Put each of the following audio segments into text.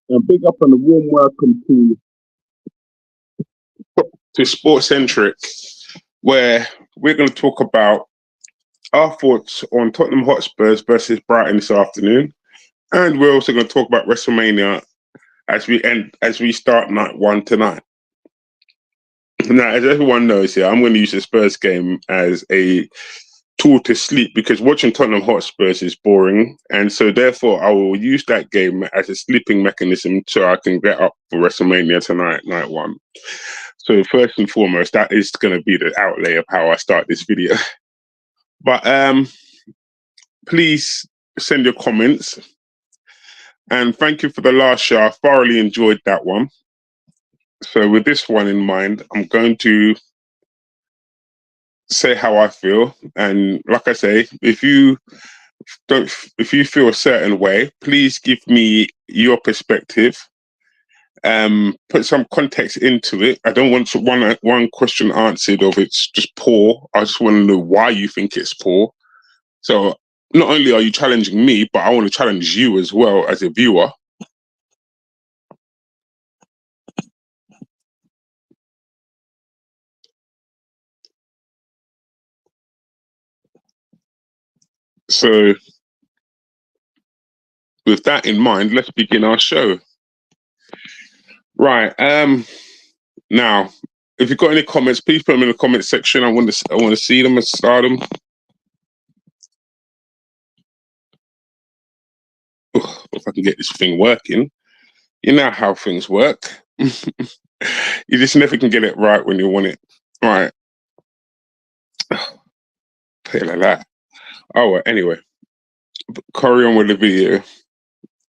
And big up and a warm welcome to Sports Centric, where we're going to talk about our thoughts on Tottenham Hotspurs versus Brighton this afternoon, and we're also going to talk about Wrestlemania as we start night one tonight. Now, as everyone knows here, I'm going to use the Spurs game as a tool to sleep because watching Tottenham Hotspurs is boring, and so therefore I will use that game as a sleeping mechanism so I can get up for WrestleMania tonight, night one. So first and foremost, that is going to be the outlay of how I start this video. But please send your comments, and thank you for the last show. I thoroughly enjoyed that one. So with this one in mind, I'm going to say how I feel, and like I say, if you feel a certain way, please give me your perspective. Put some context into it. I don't want one question answered of it's just poor. I just want to know why you think it's poor. So not only are you challenging me, but I want to challenge you as well as a viewer. So with that in mind, let's begin our show. Right. Now, if you've got any comments, please put them in the comment section. I want to see them and start them. If I can get this thing working. You know how things work. You just never can get it right when you want it. Right. Play like that. Oh, well, anyway. Carry on with the video.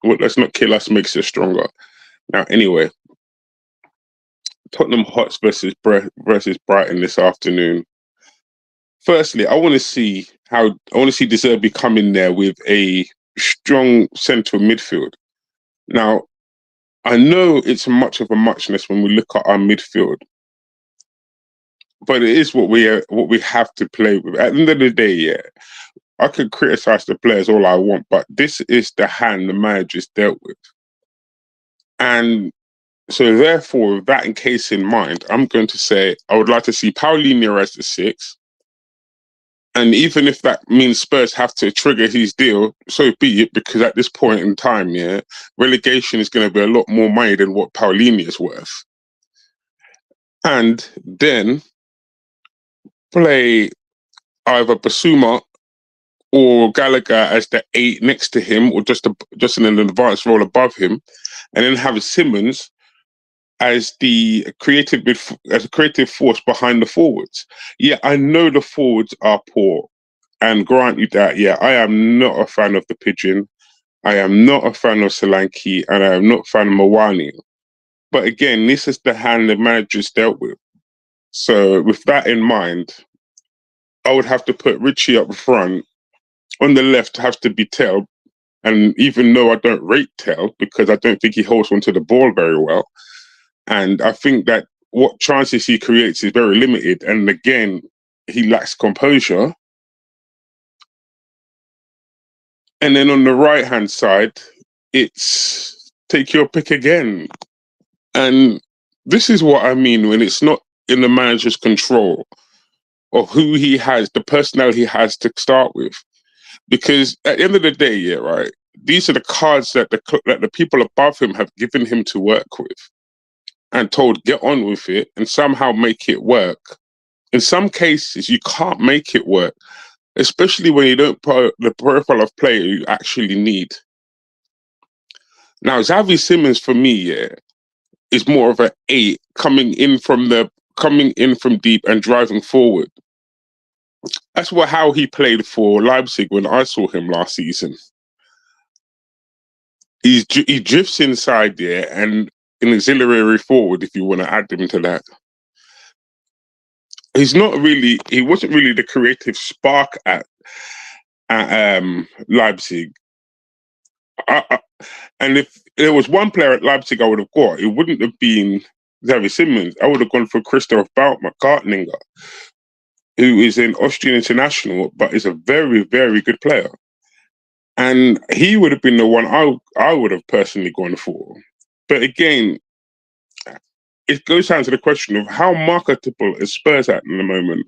Well, let's not kill us, makes us stronger. Now, anyway. Tottenham Hotspurs versus Brighton this afternoon. Firstly, I want to see De Zerbi come in there with a strong central midfield. Now, I know it's much of a muchness when we look at our midfield, but it is what we have to play with. At the end of the day, yeah, I could criticize the players all I want, but this is the hand the manager's dealt with. And so therefore, with that in case in mind, I'm going to say I would like to see Paulinho as the 6. And even if that means Spurs have to trigger his deal, so be it, because at this point in time, yeah, relegation is going to be a lot more money than what Paulinho is worth. And then play either Basuma or Gallagher as the 8 next to him, or just in an advanced role above him, and then have Simmons as the creative force behind the forwards. Yeah, I know the forwards are poor, and grant you that. Yeah, I am not a fan of the Pigeon. I am not a fan of Solanke, and I am not a fan of Mawani. But again, this is the hand the manager's dealt with. So with that in mind, I would have to put Richie up front. On the left has to be Tel, and even though I don't rate Tel because I don't think he holds onto the ball very well, and I think that what chances he creates is very limited, and again, he lacks composure. And then on the right-hand side, it's take your pick again. And this is what I mean when it's not in the manager's control of who he has, the personnel he has to start with. Because at the end of the day, yeah, right, these are the cards that the people above him have given him to work with and told, get on with it and somehow make it work. In some cases, you can't make it work, especially when you don't put the profile of player you actually need. Now, Xavi Simmons, for me, yeah, is more of an 8 coming in from deep and driving forward. That's how he played for Leipzig when I saw him last season. He drifts inside there and an auxiliary forward, if you want to add him to that. He wasn't really the creative spark at Leipzig. And if there was one player at Leipzig I would have got, it wouldn't have been Xavi Simmons. I would have gone for Christoph Gartninger, who is an Austrian international, but is a very, very good player. And he would have been the one I would have personally gone for. But again, it goes down to the question of how marketable is Spurs at the moment.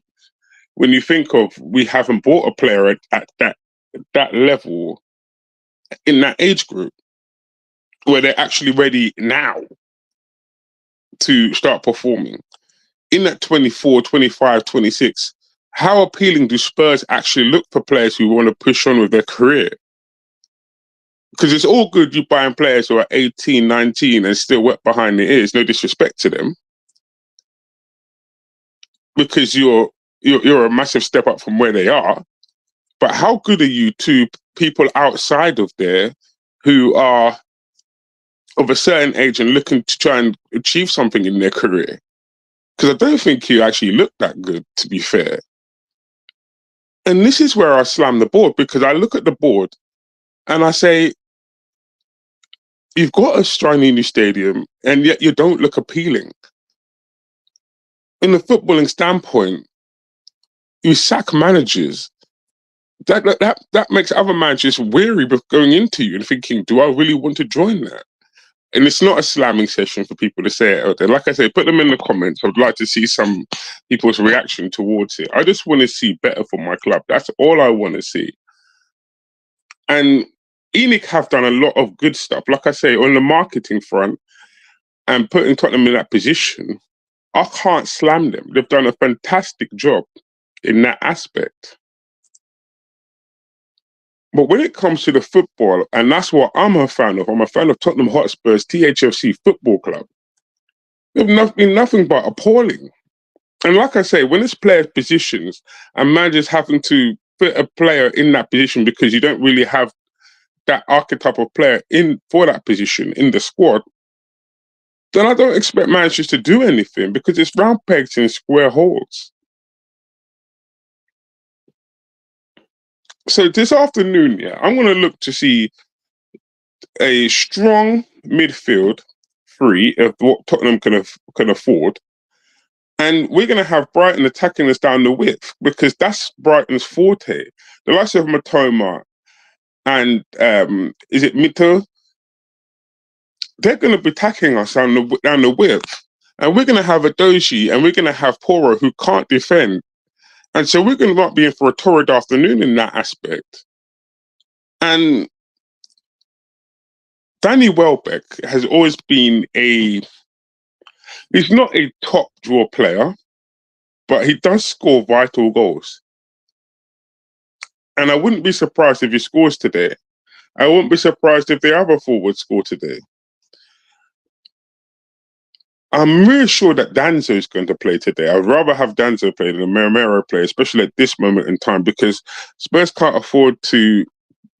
When you think of, we haven't bought a player at that level in that age group where they're actually ready now to start performing. In that 24, 25, 26, how appealing do Spurs actually look for players who want to push on with their career? Because it's all good you buying players who are 18, 19 and still wet behind the ears, no disrespect to them, because you're a massive step up from where they are. But how good are you to people outside of there who are of a certain age and looking to try and achieve something in their career? Because I don't think you actually look that good, to be fair. And this is where I slam the board, because I look at the board and I say, you've got a shiny new stadium and yet you don't look appealing. In the footballing standpoint, you sack managers. That makes other managers weary of going into you and thinking, do I really want to join that? And it's not a slamming session for people to say it out there. Like I say, put them in the comments. I'd like to see some people's reaction towards it. I just want to see better for my club. That's all I want to see. And ENIC have done a lot of good stuff. Like I say, on the marketing front and putting Tottenham in that position, I can't slam them. They've done a fantastic job in that aspect. But when it comes to the football, and that's what I'm a fan of, I'm a fan of Tottenham Hotspur's THFC Football Club. They've been nothing but appalling. And like I say, when it's player positions and managers having to put a player in that position because you don't really have that archetype of player in for that position in the squad, then I don't expect managers to do anything, because it's round pegs in square holes. So this afternoon, I'm going to look to see a strong midfield three of what Tottenham can afford. And we're going to have Brighton attacking us down the width, because that's Brighton's forte. The likes of Matoma and is it Mito? They're going to be attacking us down the width. And we're going to have a Doji and we're going to have Poro who can't defend. And so we're going to be in for a torrid afternoon in that aspect. And Danny Welbeck has always been he's not a top draw player, but he does score vital goals. And I wouldn't be surprised if he scores today. I wouldn't be surprised if the other forwards score today. I'm really sure that Danzo is going to play today. I'd rather have Danzo play than Romero play, especially at this moment in time, because Spurs can't afford to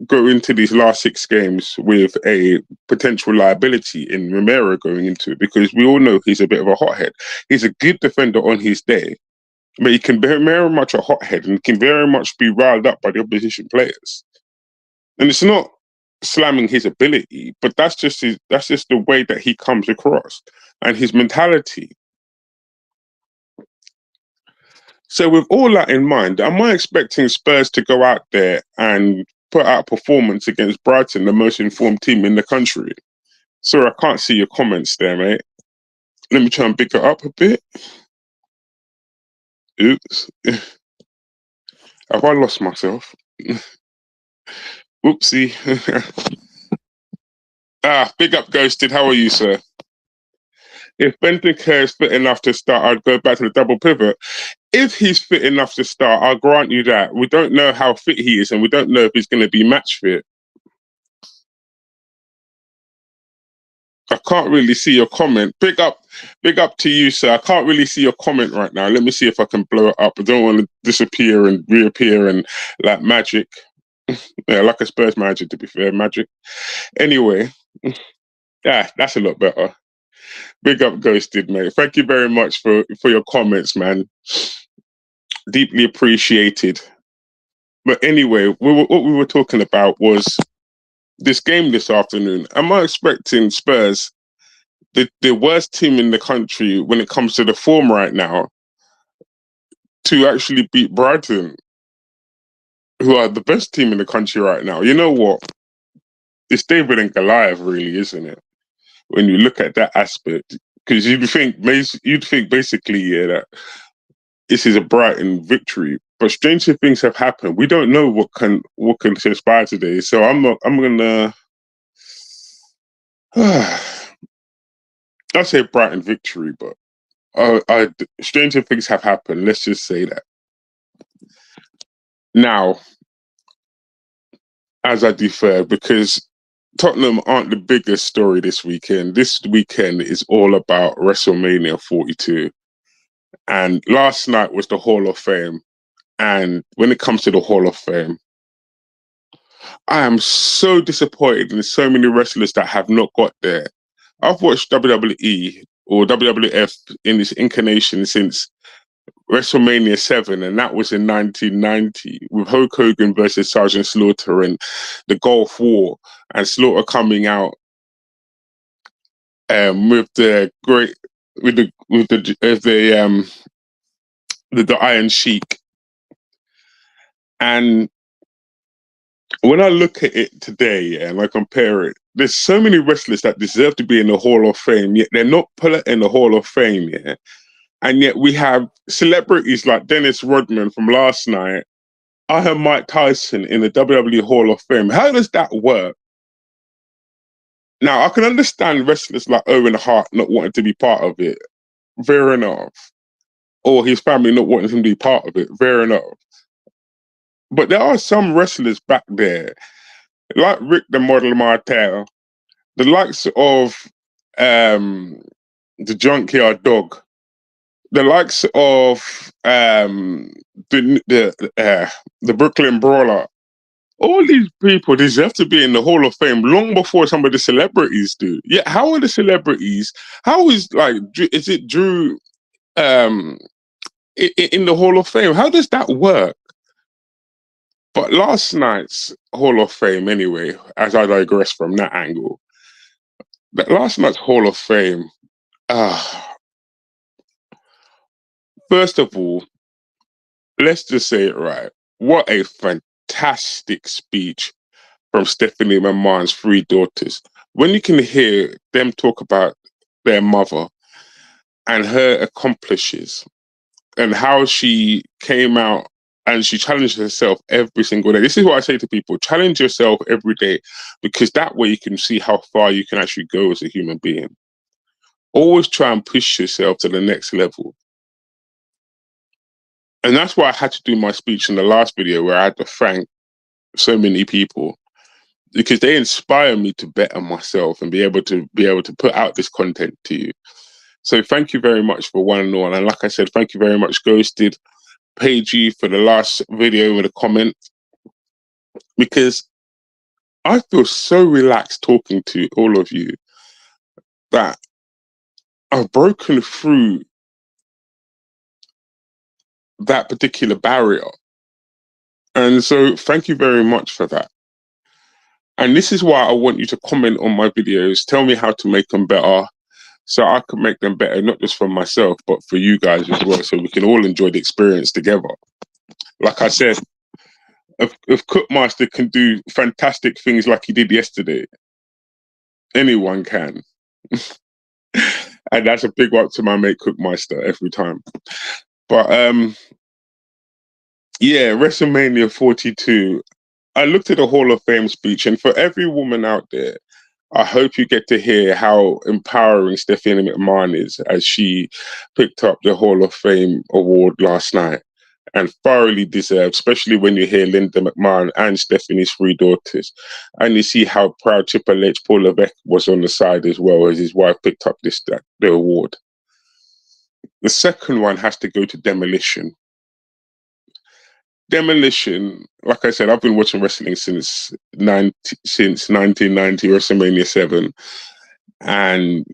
go into these last 6 games with a potential liability in Romero going into it, because we all know he's a bit of a hothead. He's a good defender on his day, but he can be very much a hothead and can very much be riled up by the opposition players. And it's not slamming his ability, but that's just the way that he comes across and his mentality. So with all that in mind, am I expecting Spurs to go out there and put out a performance against Brighton, the most informed team in the country? Sorry, I can't see your comments there, mate. Let me try and pick it up a bit. Oops. Have I lost myself? Oopsie. Big up, Ghosted. How are you, sir? If Bentancur is fit enough to start, I'd go back to the double pivot. If he's fit enough to start, I'll grant you that. We don't know how fit he is, and we don't know if he's going to be match fit. I can't really see your comment. Big up to you, sir. I can't really see your comment right now. Let me see if I can blow it up. I don't want to disappear and reappear and like magic. Yeah, like a Spurs manager, to be fair, magic. Anyway, yeah, that's a lot better. Big up, Ghosted, mate. Thank you very much for your comments, man. Deeply appreciated. But anyway, what we were talking about was this game this afternoon. Am I expecting Spurs, the worst team in the country when it comes to the form right now, to actually beat Brighton, who are the best team in the country right now? You know what? It's David and Goliath, really, isn't it? when you look at that aspect, because you'd think basically, yeah, that this is a Brighton victory, but stranger things have happened. We don't know what can transpire today. So I'm gonna. I'll say Brighton victory, but stranger things have happened. Let's just say that. Now, as I defer, because Tottenham aren't the biggest story this weekend. This weekend is all about WrestleMania 42. And last night was the Hall of Fame. And when it comes to the Hall of Fame, I am so disappointed in so many wrestlers that have not got there. I've watched WWE or WWF in its incarnation since WrestleMania 7, and that was in 1990 with Hulk Hogan versus Sergeant Slaughter and the Gulf War, and Slaughter coming out with the great with the Iron Sheik. And when I look at it today and I compare it, there's so many wrestlers that deserve to be in the Hall of Fame, yet they're not put in the Hall of Fame yet. And yet we have celebrities like Dennis Rodman from last night. I have Mike Tyson in the WWE Hall of Fame. How does that work? Now, I can understand wrestlers like Owen Hart not wanting to be part of it. Fair enough. Or his family not wanting him to be part of it. Fair enough. But there are some wrestlers back there, like Rick the Model Martel, the likes of the Junkyard Dog, the likes of the Brooklyn Brawler. All these people deserve to be in the Hall of Fame long before some of the celebrities do. Yeah, how are the celebrities? How is is it Drew in the Hall of Fame? How does that work? But last night's Hall of Fame, anyway, as I digress from that angle, that last night's Hall of Fame. First of all, let's just say it right. What a fantastic speech from Stephanie McMahon's three daughters. When you can hear them talk about their mother and her accomplishes and how she came out and she challenged herself every single day. This is what I say to people: challenge yourself every day, because that way you can see how far you can actually go as a human being. Always try and push yourself to the next level. And that's why I had to do my speech in the last video, where I had to thank so many people, because they inspire me to better myself and be able to put out this content to you. So thank you very much for one and all. And like I said, thank you very much, Ghosted, Pagey, for the last video with a comment, because I feel so relaxed talking to all of you that I've broken through that particular barrier. And so thank you very much for that. And this is why I want you to comment on my videos. Tell me how to make them better, so I can make them better, not just for myself, but for you guys as well, so we can all enjoy the experience together. Like I said, if Cookmaster can do fantastic things like he did yesterday, anyone can. And that's a big up to my mate Cookmaster every time. But yeah, WrestleMania 42. I looked at the Hall of Fame speech, and for every woman out there, I hope you get to hear how empowering Stephanie McMahon is, as she picked up the Hall of Fame award last night, and thoroughly deserved, especially when you hear Linda McMahon and Stephanie's three daughters. And you see how proud Triple H, Paul Levesque, was on the side as well, as his wife picked up the award. The second one has to go to Demolition. Demolition, like I said, I've been watching wrestling since 1990, WrestleMania 7. And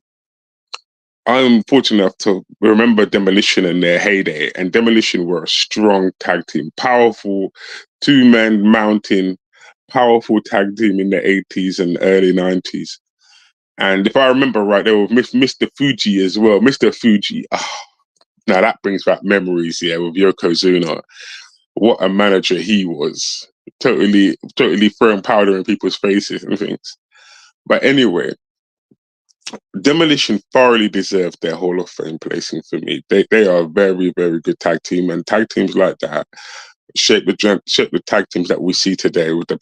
I'm fortunate enough to remember Demolition in their heyday. And Demolition were a strong tag team, powerful two-man mountain, powerful tag team in the 80s and early 90s. And if I remember right, they were with Mr. Fuji as well. Mr. Fuji, now that brings back memories, yeah, with Yokozuna. What a manager he was. Totally throwing powder in people's faces and things. But anyway, Demolition thoroughly deserved their Hall of Fame placing for me. They are a very, very good tag team, and tag teams like that shape the tag teams that we see today with the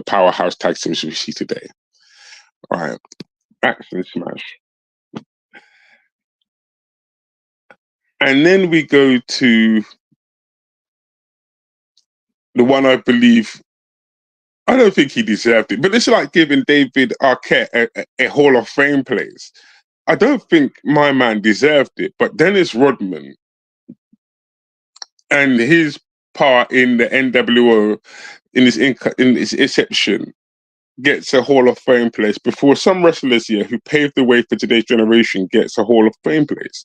powerhouse tag teams we see today. All right, Action Smash. And then we go to the one I believe, I don't think he deserved it, but it's like giving David Arquette a Hall of Fame place. I don't think my man deserved it, but Dennis Rodman and his part in the NWO in his inception gets a Hall of Fame place before some wrestlers here who paved the way for today's generation gets a Hall of Fame place.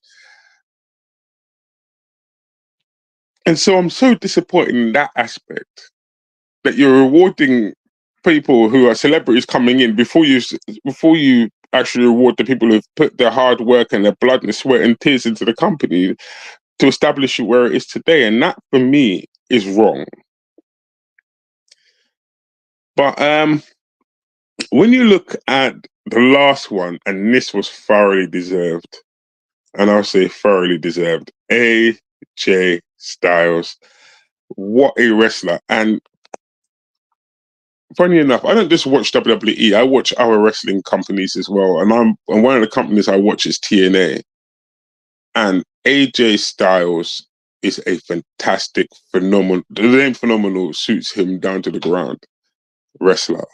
And so I'm so disappointed in that aspect, that you're rewarding people who are celebrities coming in before you actually reward the people who've put their hard work and their blood and sweat and tears into the company to establish it where it is today. And that for me is wrong. But when you look at the last one, and this was thoroughly deserved, and I'll say thoroughly deserved, AJ Styles. What a wrestler. And funny enough, I don't just watch WWE, I watch other wrestling companies as well. And one of the companies I watch is TNA. And AJ Styles is a fantastic, phenomenal, the name phenomenal suits him down to the ground wrestler.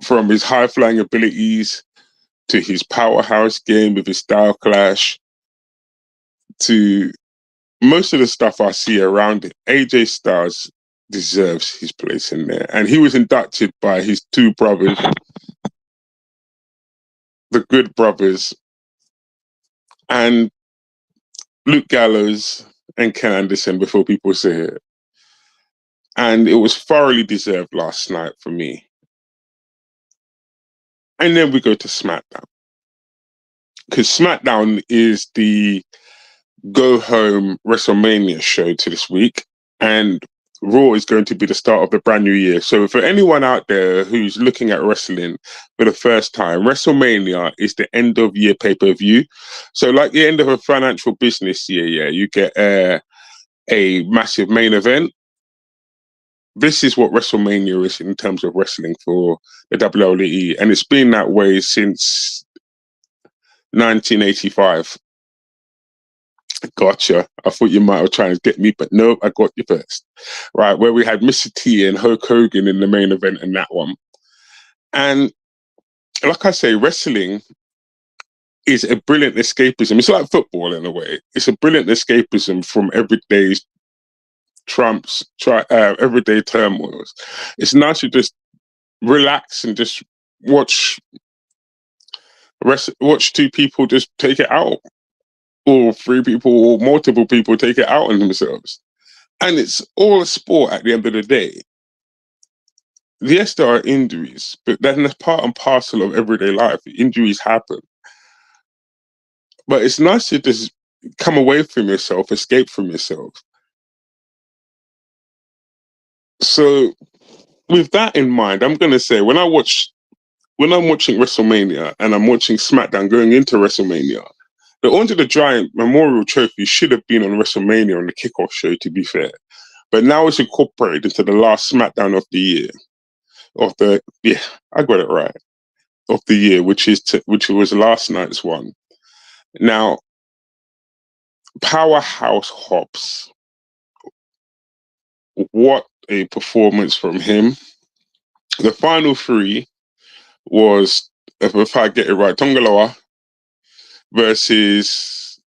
From his high flying abilities to his powerhouse game with his style clash to most of the stuff I see around it, AJ Styles deserves his place in there. And he was inducted by his two brothers, the Good Brothers, and Luke Gallows and Ken Anderson before people say it. And it was thoroughly deserved last night for me. And then we go to SmackDown. Because SmackDown is the go home WrestleMania show to this week. And Raw is going to be the start of the brand new year. So for anyone out there who's looking at wrestling for the first time, WrestleMania is the end of year pay-per-view. So like the end of a financial business year, yeah, you get a massive main event. This is what WrestleMania is in terms of wrestling for the WWE. And it's been that way since 1985. Gotcha. I thought you might have tried to get me, but no, I got you first. Right, where we had Mr. T and Hulk Hogan in the main event in that one. And like I say, wrestling is a brilliant escapism. It's like football in a way. It's a brilliant escapism from everyday everyday turmoils. It's nice to just relax and just watch two people just take it out, or three people or multiple people take it out on themselves. And it's all a sport at the end of the day. Yes, there are injuries, but then that's part and parcel of everyday life. Injuries happen. But it's nice to just come away from yourself, escape from yourself. So with that in mind, I'm going to say when I'm watching WrestleMania and I'm watching SmackDown going into WrestleMania, the Andre the Giant Memorial Trophy should have been on WrestleMania on the kickoff show, to be fair. But now it's incorporated into the last SmackDown of the year. I got it right. Of the year, which was last night's one. Now, Powerhouse Hobbs. What a performance from him. The final three was, if I get it right, Tongaloa versus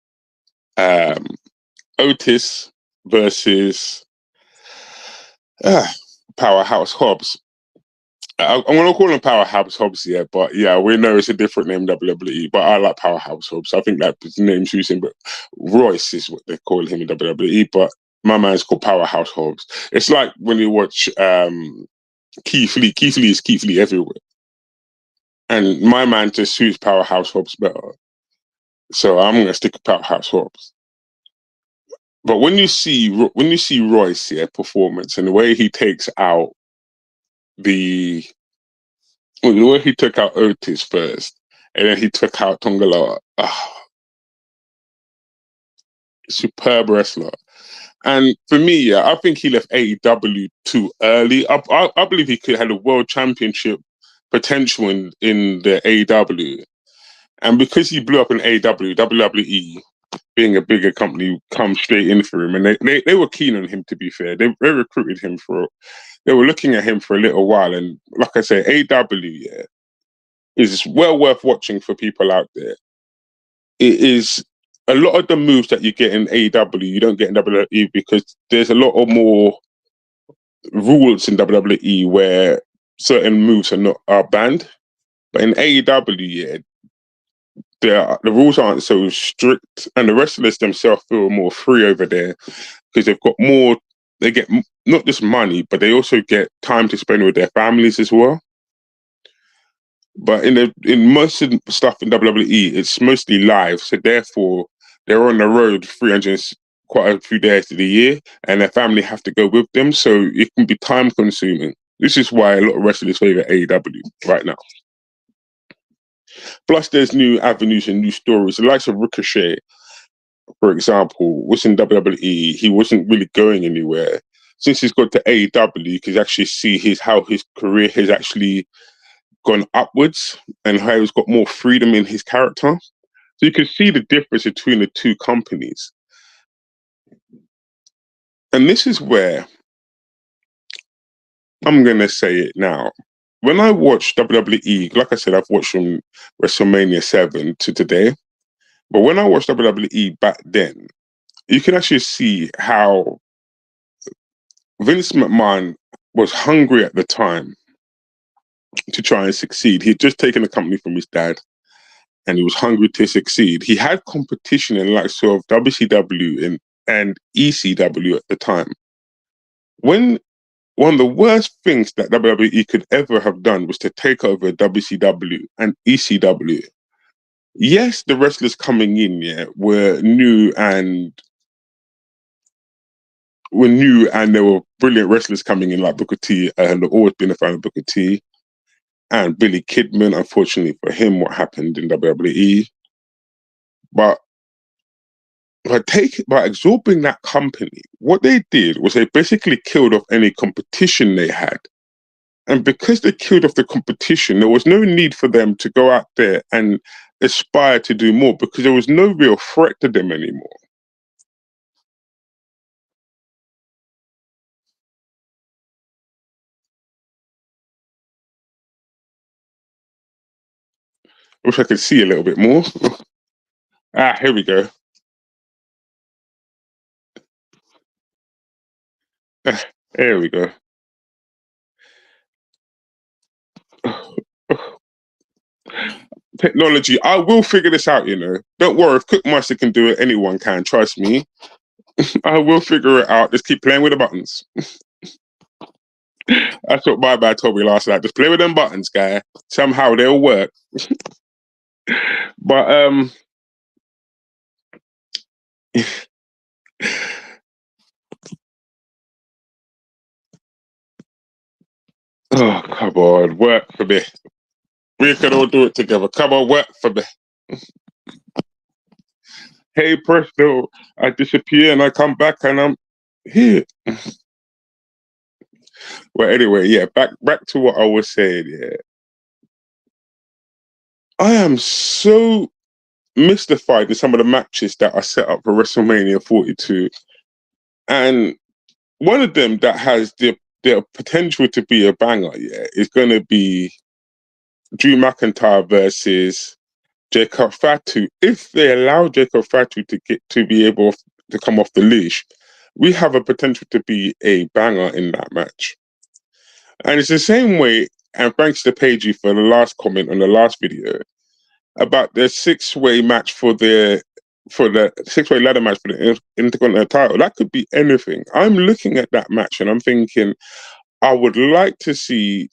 Otis versus Powerhouse Hobbs. I'm going to call him Powerhouse Hobbs, yeah, but yeah, we know it's a different name, WWE, but I like Powerhouse Hobbs. I think that name's using, but Royce is what they call him in WWE, but my man's called Powerhouse Hobbs. It's like when you watch Keith Lee. Keith Lee is Keith Lee everywhere. And my man just suits Powerhouse Hobbs better. So I'm going to stick with Powerhouse Hobbs. But when you see Royce, yeah, performance and the way he takes out the way he took out Otis first, and then he took out Tongala. Superb wrestler. And for me, yeah, I think he left AEW too early. I believe he could have had a world championship potential in the AEW. And because he blew up in AEW, WWE, being a bigger company, come straight in for him. And they were keen on him, to be fair. They recruited him they were looking at him for a little while. And like I say, AEW, yeah, is well worth watching for people out there. It is a lot of the moves that you get in AEW, you don't get in WWE because there's a lot of more rules in WWE where certain moves are banned. But in AEW, yeah, the rules aren't so strict, and the wrestlers themselves feel more free over there because they've got more. They get not just money, but they also get time to spend with their families as well. But in most of the stuff in WWE, it's mostly live, so therefore they're on the road 300 quite a few days of the year, and their family have to go with them, so it can be time consuming. This is why a lot of wrestlers favour AEW right now. Plus, there's new avenues and new stories. The likes of Ricochet, for example, was in WWE. He wasn't really going anywhere. Since he's got to AEW, you can actually see how his career has actually gone upwards and how he's got more freedom in his character. So you can see the difference between the two companies. And this is where I'm going to say it now. When I watched WWE, like I said, I've watched from WrestleMania 7 to today. But when I watched WWE back then, you can actually see how Vince McMahon was hungry at the time to try and succeed. He'd just taken the company from his dad and he was hungry to succeed. He had competition in likes of WCW and ECW at the time. When one of the worst things that WWE could ever have done was to take over WCW and ECW. Yes, the wrestlers coming in, were new and there were brilliant wrestlers coming in like Booker T, and I've always been a fan of Booker T. And Billy Kidman, unfortunately for him, what happened in WWE. But by absorbing that company, what they did was they basically killed off any competition they had. And because they killed off the competition, there was no need for them to go out there and aspire to do more because there was no real threat to them anymore. I wish I could see a little bit more. Here we go. There we go. Technology. I will figure this out, Don't worry, if Cookmaster can do it, anyone can, trust me. I will figure it out. Just keep playing with the buttons. That's what my dad told me last night. Just play with them buttons, guy. Somehow they'll work. But oh, come on, work for me. We can all do it together. Come on, work for me. Hey, presto, I disappear and I come back and I'm here. Well, anyway, yeah, back to what I was saying, yeah. I am so mystified in some of the matches that are set up for WrestleMania 42. And one of them that has the potential to be a banger, is going to be Drew McIntyre versus Jacob Fatu. If they allow Jacob Fatu to be able to come off the leash, we have a potential to be a banger in that match. And it's the same way, and thanks to Paigey for the last comment on the last video, about the six-way match for the six-way ladder match for the Intercontinental title. That could be anything. I'm looking at that match and I'm thinking, I would like to see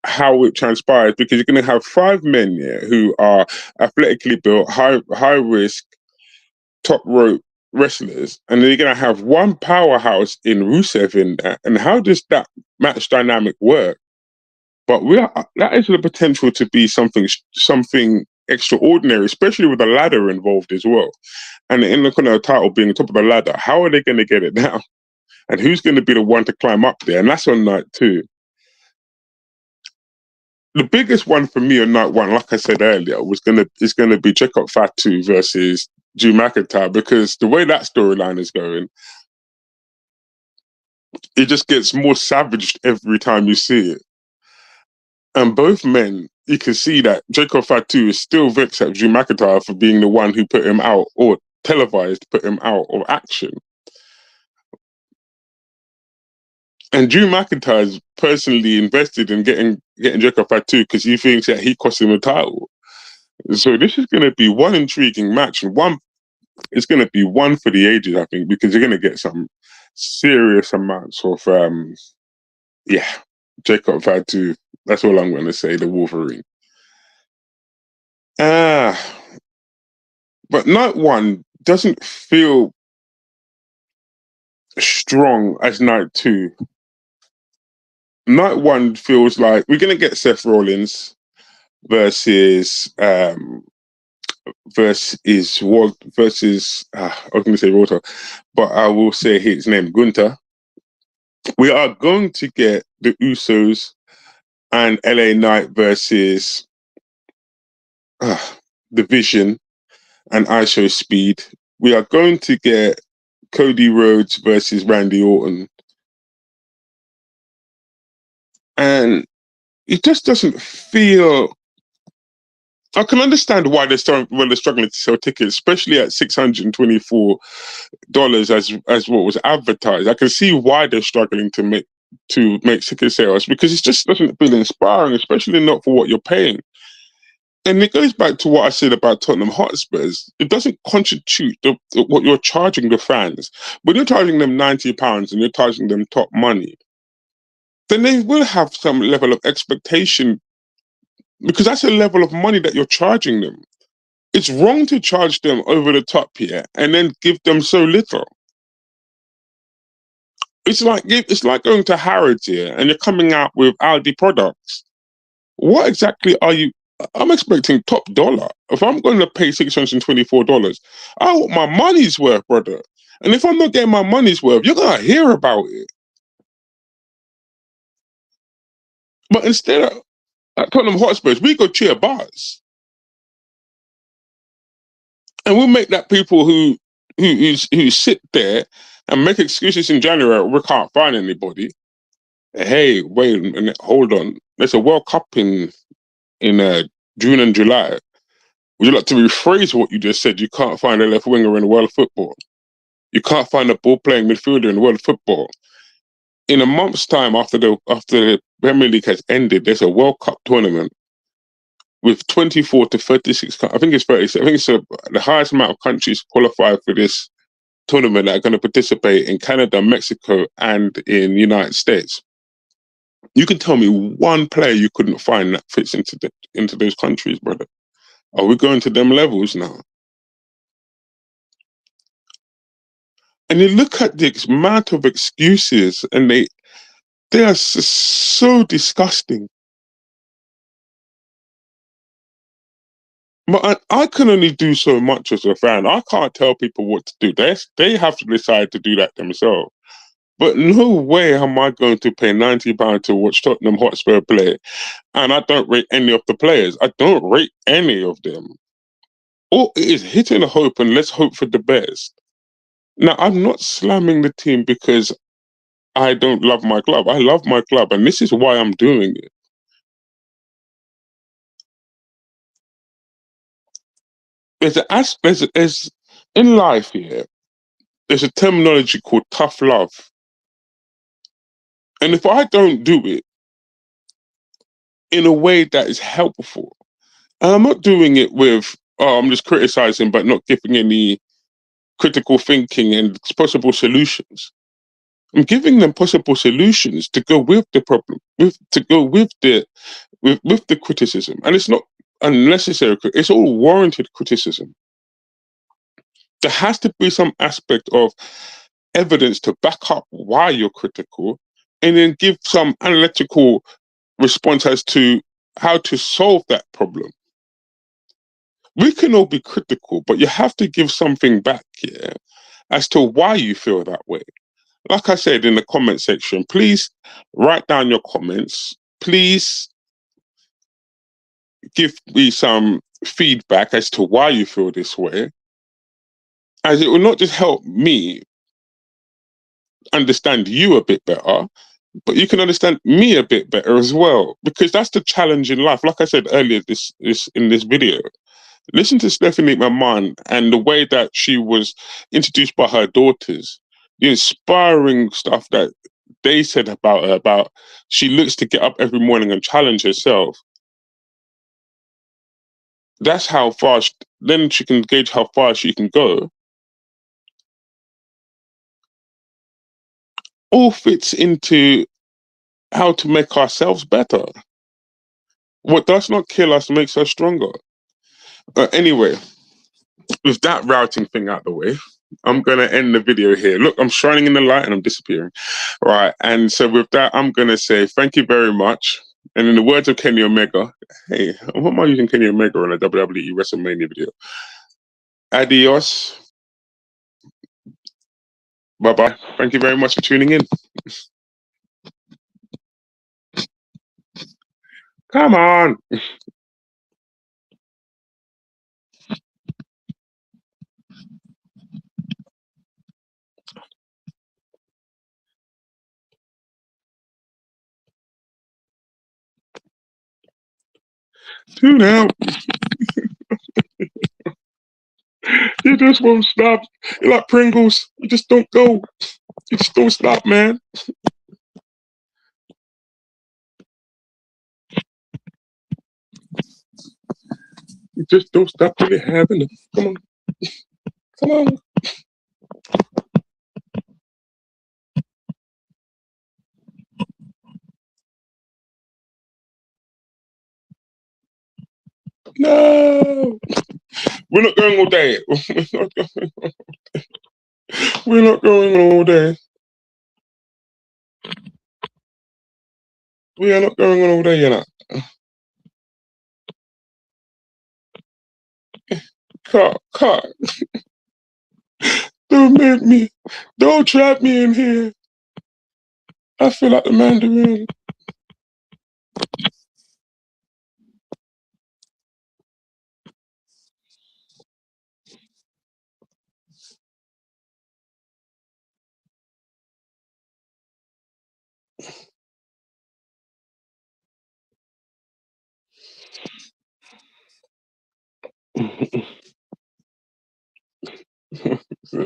how it transpires because you're going to have 5 men who are athletically built, high risk, top rope wrestlers, and then you're going to have one powerhouse in Rusev in that. And how does that match dynamic work? But that is the potential to be something extraordinary, especially with a ladder involved as well. And in the kind of title being top of the ladder, how are they going to get it now? And who's going to be the one to climb up there? And that's on night 2. The biggest one for me on night 1, like I said earlier, is gonna be Jacob Fatu versus Drew McIntyre, because the way that storyline is going, it just gets more savaged every time you see it. And both men, you can see that Jacob Fatu is still vexed at Drew McIntyre for being the one who put him out, or televised put him out of action. And Drew McIntyre is personally invested in getting Jacob Fatu because he thinks that he cost him a title. So this is going to be one intriguing match, and it's going to be one for the ages, I think, because you're going to get some serious amounts of Jacob Fatu. That's all I'm going to say. The Wolverine. But night 1 doesn't feel strong as night 2. Night 1 feels like we're going to get Seth Rollins versus I was going to say Walter, but I will say his name, Gunther. We are going to get the Usos and LA Knight versus the Vision and ISO Speed. We are going to get Cody Rhodes versus Randy Orton. And it just doesn't feel... I can understand why they're struggling to sell tickets, especially at $624 as what was advertised. I can see why they're struggling to make ticket sales, because it just doesn't feel inspiring, especially not for what you're paying. And it goes back to what I said about Tottenham Hotspurs. It doesn't constitute what you're charging the fans. When you're charging them £90 and you're charging them top money, then they will have some level of expectation, because that's a level of money that you're charging them. It's wrong to charge them over the top here and then give them so little. It's like going to Harrods here and you're coming out with Aldi products. What exactly are you? I'm expecting top dollar. If I'm going to pay $624, I want my money's worth, brother. And if I'm not getting my money's worth, you're going to hear about it. But instead of at Tottenham Hotspurs, we go cheer bars. And we'll make that people who sit there and make excuses in January, we can't find anybody. Hey, wait a minute, hold on. There's a World Cup in June and July. Would you like to rephrase what you just said? You can't find a left winger in the world of football. You can't find a ball-playing midfielder in the world of football. In a month's time, after the Premier League has ended, there's a World Cup tournament with 24 to 36. I think it's 36. I think it's the highest amount of countries qualified for this tournament that are going to participate in Canada, Mexico, and in the United States. You can tell me one player you couldn't find that fits into those countries, brother. Are we going to them levels now? And you look at the amount of excuses, and they are so disgusting. But I can only do so much as a fan. I can't tell people what to do. They have to decide to do that themselves. But no way am I going to pay £90 to watch Tottenham Hotspur play. And I don't rate any of the players. I don't rate any of them. All it is hitting a hope and let's hope for the best. Now, I'm not slamming the team because I don't love my club. I love my club, and this is why I'm doing it. There's in life here, there's a terminology called tough love. And if I don't do it in a way that is helpful, and I'm not doing it with, I'm just criticizing but not giving any critical thinking and possible solutions. I'm giving them possible solutions to go with the problem, to go with the criticism. And it's not unnecessary, it's all warranted criticism. There has to be some aspect of evidence to back up why you're critical, and then give some analytical response as to how to solve that problem. We can all be critical, but you have to give something back, yeah, as to why you feel that way. Like I said in the comment section, please write down your comments. Please give me some feedback as to why you feel this way, as it will not just help me understand you a bit better, but you can understand me a bit better as well, because that's the challenge in life. Like I said earlier, this in this video, listen to Stephanie McMahon and the way that she was introduced by her daughters, the inspiring stuff that they said about her, about she looks to get up every morning and challenge herself. That's how far then she can gauge how far she can go. All fits into how to make ourselves better. What does not kill us makes us stronger. Anyway, with that routing thing out the way, I'm going to end the video here. Look, I'm shining in the light and I'm disappearing. Right. And so with that, I'm going to say thank you very much. And in the words of Kenny Omega, hey, what am I using Kenny Omega on a WWE Wrestlemania video? Adios. Bye-bye. Thank you very much for tuning in. Come on. Tune out. You just won't stop. You're like Pringles. You just don't go. You just don't stop, man. You just don't stop till you have enough. Come on. Come on. No. We're not going all day. We're not going all day. We are not going on all day, you know. Cut. Don't make me. Don't trap me in here. I feel like the Mandarin.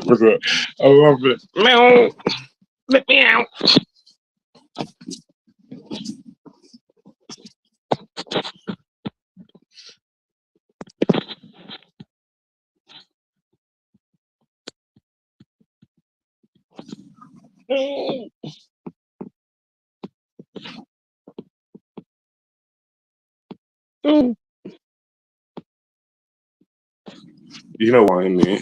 What's up? I love it. Meow. Let me out. You know why, innit?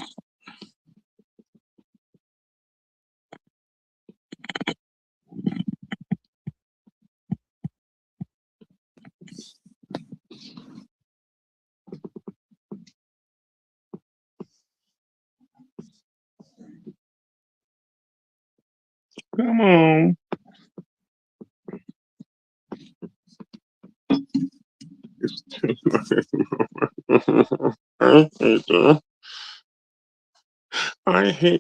Come on. I hate you. I hate